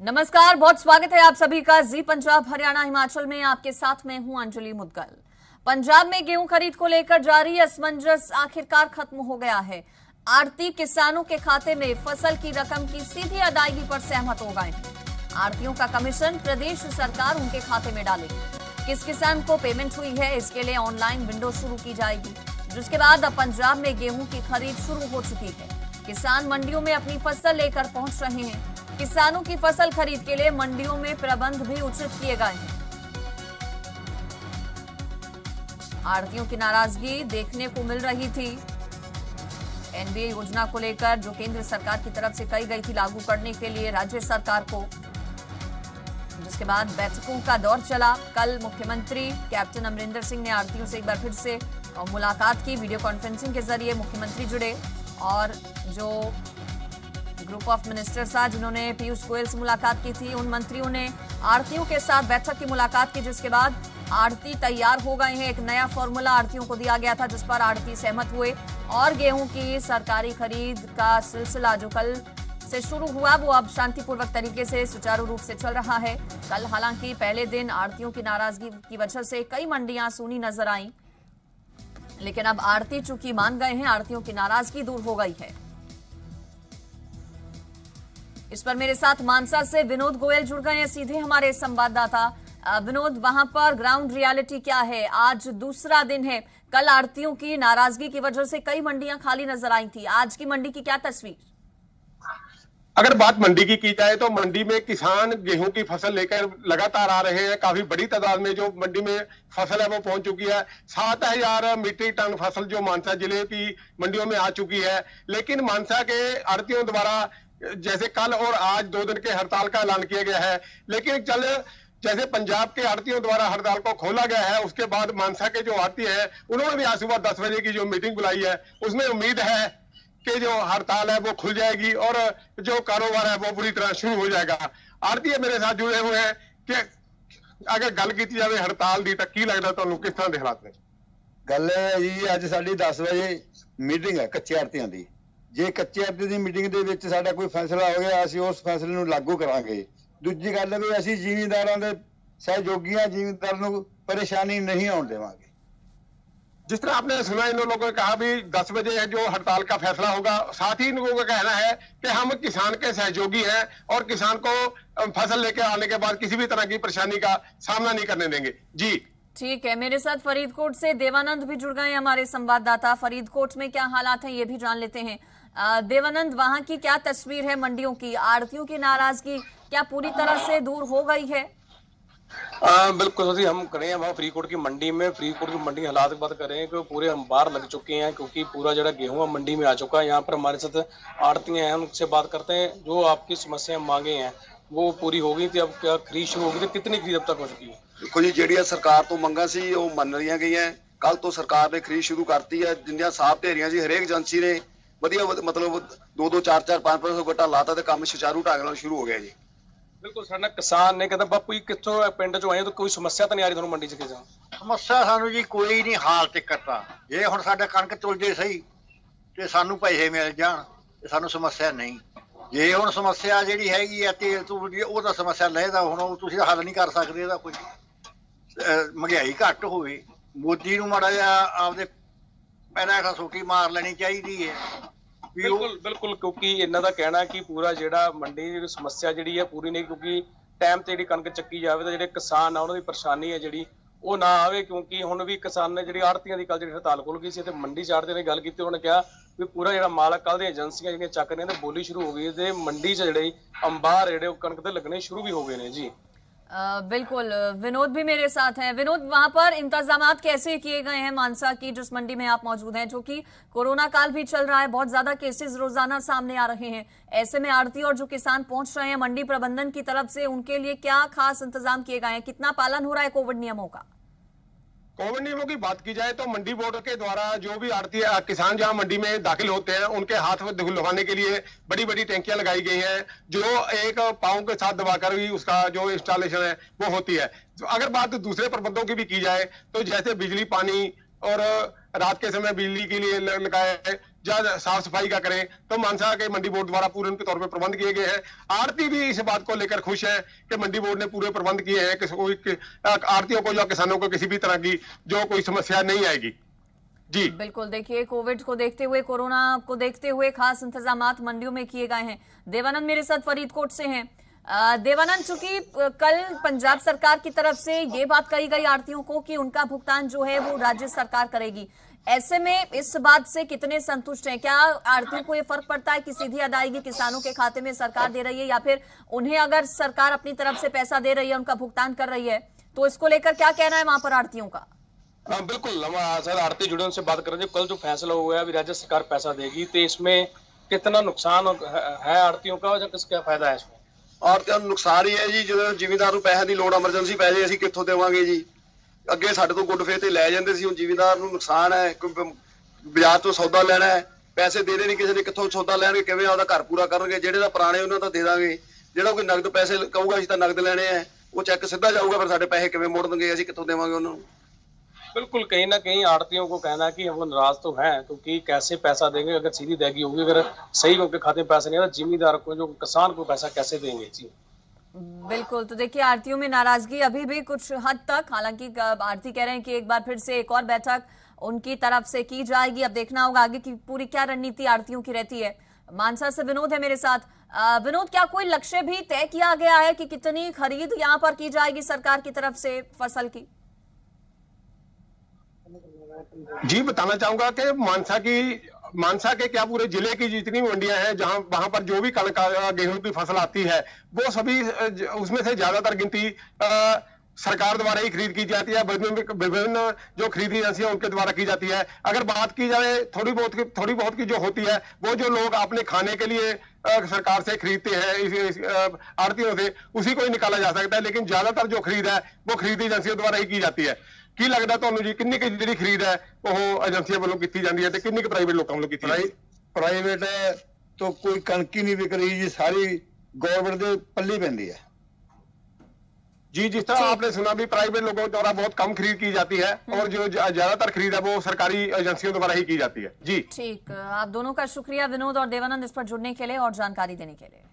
नमस्कार, बहुत स्वागत है आप सभी का जी पंजाब हरियाणा हिमाचल में। आपके साथ मैं हूं अंजलि मुदगल। पंजाब में गेहूं खरीद को लेकर जारी असमंजस आखिरकार खत्म हो गया है। आड़ती किसानों के खाते में फसल की रकम की सीधी अदायगी पर सहमत हो गए हैं। आड़तियों का कमीशन प्रदेश सरकार उनके खाते में डालेगी। किस किसान को पेमेंट हुई है, इसके लिए ऑनलाइन विंडो शुरू की जाएगी, जिसके बाद अब पंजाब में गेहूं की खरीद शुरू हो चुकी है। किसान मंडियों में अपनी फसल लेकर पहुंच रहे हैं। किसानों की फसल खरीद के लिए मंडियों में प्रबंध भी उचित किए गए हैं। आड़तियों की नाराजगी देखने को मिल रही थी। एनबीए योजना को लेकर जो केंद्र सरकार की तरफ से कही गई थी लागू करने के लिए राज्य सरकार को, जिसके बाद बैठकों का दौर चला। कल मुख्यमंत्री कैप्टन अमरिंदर सिंह ने आड़तियों से एक बार फिर से मुलाकात की। वीडियो कॉन्फ्रेंसिंग के जरिए मुख्यमंत्री जुड़े और जो ग्रुप ऑफ मिनिस्टर्स था जिन्होंने पीयूष गोयल से मुलाकात की थी, उन मंत्रियों ने आड़तियों के साथ बैठक की मुलाकात की, जिसके बाद आड़ती तैयार हो गए हैं। एक नया फॉर्मूला आड़तियों को दिया गया था, जिस पर आड़ती सहमत हुए और गेहूं की सरकारी खरीद का सिलसिला जो कल से शुरू हुआ वो अब शांतिपूर्वक तरीके से सुचारू रूप से चल रहा है। कल हालांकि पहले दिन आड़तियों की नाराजगी की वजह से कई मंडियां सूनी नजर आईं, लेकिन अब आड़ती चूंकि मान गए हैं, आड़तियों की नाराजगी दूर हो गई है। इस पर मेरे साथ मानसा से विनोद गोयल जुड़ गए हैं, सीधे हमारे संवाददाता। विनोद, वहां पर ग्राउंड रियलिटी क्या है? आज दूसरा दिन है। कल आड़तियों की नाराजगी की वजह से कई मंडियां खाली नजर आई थी। आज की मंडी की क्या तस्वीर? अगर बात मंडी की जाए तो मंडी में किसान गेहूं की फसल लेकर लगातार आ रहे हैं। काफी बड़ी तादाद में जो मंडी में फसल है वो पहुंच चुकी है। 7,000 मीट्रिक टन फसल जो मानसा जिले की मंडियों में आ चुकी है। लेकिन मानसा के आड़तियों द्वारा जैसे कल और आज 2 दिन के हड़ताल का ऐलान किया गया है, लेकिन जैसे पंजाब के आड़तियों द्वारा हड़ताल को खोला गया है, उसके बाद मानसा के जो आड़ती है उन्होंने भी आज सुबह 10 बजे की जो मीटिंग बुलाई है, उसमें उम्मीद है कि जो हड़ताल है वो खुल जाएगी और जो कारोबार है वो पूरी तरह शुरू हो जाएगा। आड़ती मेरे साथ जुड़े हुए हैं कि अगर गल की जाए हड़ताल की तो की लगता ਤੁਹਾਨੂੰ किस तरह के हालात ने? गल जी अज साड़ी 10 बजे मीटिंग है कच्चे आड़तियां दी। जे कच्चे आड़ती दी मीटिंग दे विच साडा कोई फैसला हो गया ਅਸੀਂ उस फैसले ਨੂੰ लागू करांगे। दूजी गल भी ਅਸੀਂ ਜ਼ਿਮੀਂਦਾਰਾਂ ਦੇ सहयोगियां ਜ਼ਿਮੀਂਦਾਰ ਨੂੰ परेशानी नहीं आउण देवांगे। जिस तरह आपने सुना, इन लोगों ने कहा भी 10 बजे है जो हड़ताल का फैसला होगा। साथ ही इन लोगों का कहना है कि हम किसान के सहयोगी हैं और किसान को फसल लेके आने के बाद किसी भी तरह की परेशानी का सामना नहीं करने देंगे। जी ठीक है, मेरे साथ फरीदकोट से देवानंद भी जुड़ गए हमारे संवाददाता। फरीदकोट में क्या हालात हैं ये भी जान लेते हैं। देवानंद, वहां की क्या तस्वीर है? मंडियों की आड़तियों की नाराजगी क्या पूरी तरह से दूर हो गई है? बिल्कुल जी, हम खड़े हैं वहाँ फरीदकोट की मंडी में। फरीदकोट की मंडी हालात की बात करें कि पूरे अंबार लग चुके हैं, क्योंकि पूरा जरा गेहूं मंडी में आ चुका है। यहाँ पर हमारे साथ आड़तियां हैं, उनसे बात करते हैं। जो आपकी समस्याएं मांगे हैं वो पूरी हो गई थी, अब क्या खरीद शुरू हो गई थी? कितनी खरीद अब तक हो चुकी है? देखो जी, ਜਿਹੜੀਆਂ ਸਰਕਾਰ ਤੋਂ ਮੰਗਾਂ ਸੀ ਉਹ ਮੰਨ ਰਹੀਆਂ ਗਈਆਂ। ਕੱਲ ਤੋਂ ਸਰਕਾਰ ਨੇ ਖਰੀਦ ਸ਼ੁਰੂ ਕਰਤੀ ਹੈ। ਜਿੰਨੀਆਂ ਸਾਫ ਢੇਰੀਆਂ ਸੀ ਹਰੇਕ ਏਜੰਸੀ ਨੇ ਵਧੀਆ ਮਤਲਬ 2-2 4-4 5-5 ਗੱਟਾ ਲਾਤਾ ਤੇ ਕੰਮ ਸੁਚਾਰੂ ਢੰਗ ਨਾਲ ਸ਼ੁਰੂ ਹੋ ਗਿਆ ਜੀ। ਬਿਲਕੁਲ, ਸਾਡਾ ਕਿਸਾਨ ਨੇ ਕਹਿੰਦਾ ਬਾਪੂ ਜੀ ਕਿੱਥੋਂ ਪਿੰਡ ਚੋਂ ਆਏ ਤਾਂ ਕੋਈ ਸਮੱਸਿਆ ਤਾਂ ਨਹੀਂ ਆ ਰਹੀ ਤੁਹਾਨੂੰ ਮੰਡੀ 'ਚ ਕਿਸੇ? ਸਮੱਸਿਆ ਸਾਨੂੰ ਜੀ ਕੋਈ ਨਹੀਂ ਹਾਲ ਤੱਕ ਤਾਂ। ਜੇ ਹੁਣ ਸਾਡਾ ਕਣਕ ਤੁਲ ਜੇ ਸਹੀ ਤੇ ਸਾਨੂੰ ਪੈਸੇ ਮਿਲ ਜਾਣ ਤੇ ਸਾਨੂੰ ਸਮੱਸਿਆ ਨਹੀਂ। ਜੇ ਹੁਣ ਸਮੱਸਿਆ ਜਿਹੜੀ ਹੈਗੀ ਆ ਤੇਲ ਤੂਲ ਦੀ, ਉਹ ਤਾਂ ਸਮੱਸਿਆ ਲੈਦਾ ਹੁਣ ਉਹ ਤੁਸੀਂ ਹੱਲ ਨਹੀਂ ਕਰ ਸਕਦੇ ਇਹਦਾ। ਕੋਈ ਮਹਿੰਗਾਈ ਘੱਟ ਹੋਵੇ, ਮੋਦੀ ਨੂੰ ਮਾੜਾ ਜਿਹਾ ਆਪਦੇ ਪੈਰਾਂ ਹੇਠਾਂ ਸੋਟੀ ਮਾਰ ਲੈਣੀ ਚਾਹੀਦੀ ਹੈ। ਬਿਲਕੁਲ ਬਿਲकुल, ਕਿਉਂਕਿ ਇਹਨਾਂ ਦਾ ਕਹਿਣਾ ਕਿ ਪੂਰਾ ਜਿਹੜਾ ਮੰਡੀ ਦੀ ਸਮੱਸਿਆ ਜਿਹੜੀ ਹੈ ਪੂਰੀ ਨਹੀਂ, ਕਿਉਂਕਿ ਟਾਈਮ ਤੇ ਜਿਹੜੀ ਕਣਕ ਚੱਕੀ ਜਾਵੇ ਤਾਂ ਜਿਹੜੇ ਕਿਸਾਨ ਆ ਉਹਨਾਂ ਦੀ ਪਰੇਸ਼ਾਨੀ ਹੈ ਜਿਹੜੀ ਉਹ ਨਾ ਆਵੇ। ਕਿਉਂਕਿ ਹੁਣ ਵੀ ਕਿਸਾਨ ਨੇ ਜਿਹੜੀ ਆੜਤੀਆਂ ਦੀ ਕੱਲ ਜਿਹੜੀ ਹੜਤਾਲ ਖੁੱਲ ਗਈ ਸੀ ਤੇ ਮੰਡੀ ਚ ਆੜਤੀਆਂ ਨੇ ਗੱਲ ਕੀਤੀ, ਉਹਨੇ ਕਿਹਾ ਵੀ ਪੂਰਾ ਜਿਹੜਾ ਮਾਲ ਕੱਲ ਦੀਆਂ ਏਜੰਸੀਆਂ ਜਿਹੜੀਆਂ ਚੱਕ ਰਹੀਆਂ ਤੇ ਬੋਲੀ ਸ਼ੁਰੂ ਹੋ ਗਈ ਤੇ ਮੰਡੀ ਚ ਜਿਹੜੇ ਅੰਬਾਰ ਜਿਹੜੇ ਉਹ ਕਣਕ ਦੇ ਲੱਗਣੇ शुरू भी हो गए हैं। जी बिल्कुल, विनोद भी मेरे साथ हैं। विनोद, वहां पर इंतजामात कैसे किए गए हैं मानसा की जिस मंडी में आप मौजूद हैं, जो कि कोरोना काल भी चल रहा है, बहुत ज्यादा केसेस रोजाना सामने आ रहे हैं। ऐसे में आड़ती और जो किसान पहुंच रहे हैं मंडी प्रबंधन की तरफ से उनके लिए क्या खास इंतजाम किए गए हैं? कितना पालन हो रहा है कोविड नियमों का? कोविड नियमों की बात की जाए तो मंडी बोर्ड के द्वारा जो भी आड़ती किसान जहां मंडी में दाखिल होते हैं उनके हाथ में धुलवाने के लिए बड़ी बड़ी टैंकियां लगाई गई हैं, जो एक पाँव के साथ दबाकर भी उसका जो इंस्टॉलेशन है वो होती है। तो अगर बात दूसरे प्रबंधों की भी की जाए तो जैसे बिजली, पानी, और रात के समय बिजली के लिए लगाए या साफ सफाई का करें, तो मानसा के मंडी बोर्ड द्वारा पूर्ण तौर पे प्रबंध किए गए हैं। आड़ती भी इस बात को लेकर खुश है कि मंडी बोर्ड ने पूरे प्रबंध किए हैं कि कोई आड़तियों को या किसानों को किसी भी तरह की जो कोई समस्या नहीं आएगी। जी बिल्कुल, देखिए कोविड को देखते हुए, कोरोना को देखते हुए खास इंतजामात मंडियों में किए गए हैं। देवानंद मेरे साथ फरीदकोट से हैं। देवानंद, चूंकि कल पंजाब सरकार की तरफ से ये बात कही गई आड़तियों को कि उनका भुगतान जो है वो राज्य सरकार करेगी, ऐसे में इस बात से कितने संतुष्ट हैं? क्या आड़तियों को ये फर्क पड़ता है कि सीधी अदायगी किसानों के खाते में सरकार दे रही है, या फिर उन्हें अगर सरकार अपनी तरफ से पैसा दे रही है, उनका भुगतान कर रही है, तो इसको लेकर क्या कहना है वहां पर आड़तियों का? बिल्कुल, हम सर आड़ती जुड़े उनसे बात करेंगे। कल जो फैसला हुआ है अभी राज्य सरकार पैसा देगी, तो इसमें कितना नुकसान है आड़तियों का और किसका फायदा है इसमें? ਆੜਤੀਆਂ ਨੂੰ ਨੁਕਸਾਨ ਹੀ ਹੈ ਜੀ। ਜਦੋਂ ਜ਼ਿਮੀਂਦਾਰ ਨੂੰ ਪੈਸੇ ਦੀ ਲੋੜ ਐਮਰਜੈਂਸੀ ਪੈ ਜਾਏ ਅਸੀਂ ਕਿੱਥੋਂ ਦੇਵਾਂਗੇ ਜੀ। ਅੱਗੇ ਸਾਡੇ ਤੋਂ ਗੁੱਡ ਫੇਥ ਤੇ ਲੈ ਜਾਂਦੇ ਸੀ, ਹੁਣ ਜ਼ਿਮੀਂਦਾਰ ਨੂੰ ਨੁਕਸਾਨ ਹੈ। ਬਾਜ਼ਾਰ ਤੋਂ ਸੌਦਾ ਲੈਣਾ ਹੈ, ਪੈਸੇ ਦੇਣੇ ਨਹੀਂ ਕਿਸੇ ਨੇ, ਕਿੱਥੋਂ ਸੌਦਾ ਲੈਣਗੇ, ਕਿਵੇਂ ਆਪਦਾ ਘਰ ਪੂਰਾ ਕਰਨਗੇ? ਜਿਹੜੇ ਦਾ ਪੁਰਾਣੇ ਉਹਨਾਂ ਦਾ ਦੇ ਦਾਂਗੇ, ਜਿਹੜਾ ਕੋਈ ਨਗਦ ਪੈਸੇ ਕਹੂਗਾ ਅਸੀਂ ਤਾਂ ਨਗਦ ਲੈਣੇ ਆ, ਉਹ ਚੈੱਕ ਸਿੱਧਾ ਜਾਊਗਾ, ਫਿਰ ਸਾਡੇ ਪੈਸੇ ਕਿਵੇਂ ਮੋੜ ਦੇਣਗੇ, ਅਸੀਂ ਕਿੱਥੋਂ ਦੇਵਾਂਗੇ ਉਹਨਾਂ ਨੂੰ? बिल्कुल, कहीं ना कहीं आड़तियों को कहना कि वो नाराज तो हैं, क्योंकि कैसे पैसा देंगे अगर सीधी अदायगी होगी, अगर सही उनके खाते में पैसा नहीं है, जिम्मेदार को जो किसान को पैसा कैसे देंगे? जी बिल्कुल, तो देखिए आड़तियों में नाराजगी अभी भी कुछ हद तक, हालांकि आड़ती कह रहे हैं कि एक बार फिर से एक और बैठक उनकी तरफ से की जाएगी। अब देखना होगा आगे की पूरी क्या रणनीति आड़तियों की रहती है। मानसा से विनोद है मेरे साथ। विनोद, क्या कोई लक्ष्य भी तय किया गया है कि कितनी खरीद यहाँ पर की जाएगी सरकार की तरफ से फसल की? जी बताना चाहूंगा कि मानसा के क्या पूरे जिले की जितनी मंडियां हैं जहां वहां पर जो भी कणक गेहूं की फसल आती है, वो सभी उसमें से ज्यादातर गिनती सरकार द्वारा ही खरीद की जाती है। विभिन्न जो खरीदी एजेंसियां उनके द्वारा की जाती है। अगर बात की जाए थोड़ी बहुत की जो होती है, वो जो लोग अपने खाने के लिए सरकार से खरीदते हैं आड़तियों से, उसी को ही निकाला जा सकता है। लेकिन ज्यादातर जो खरीद है वो खरीदी एजेंसियों द्वारा ही की जाती है। ਕੀ ਲੱਗਦਾ ਤੁਹਾਨੂੰ ਜੀ, ਕਿੰਨੀ ਕੁ ਜਿਹੜੀ ਖਰੀਦ ਹੈ ਉਹ ਏਜੰਸੀਆਂ ਵੱਲੋਂ ਕੀਤੀ ਜਾਂਦੀ ਹੈ ਤੇ ਕਿੰਨੀ ਕੁ ਪ੍ਰਾਈਵੇਟ ਲੋਕਾਂ ਵੱਲੋਂ ਕੀਤੀ ਜਾਂਦੀ ਹੈ? ਪ੍ਰਾਈਵੇਟ ਤੋਂ ਕੋਈ ਕਣਕ ਹੀ नहीं बिक रही जी, सारी गवर्नमेंट ਦੇ ਪੱਲੇ ਪੈਂਦੀ है जी। जिस तरह आपने सुना भी प्राइवेट लोगों द्वारा बहुत कम खरीद की जाती है और जो ज्यादातर खरीद है वो सरकारी एजेंसियों द्वारा ही की जाती है। जी ठीक, आप दोनों का शुक्रिया विनोद और देवानंद इस पर जुड़ने के लिए और जानकारी देने के लिए।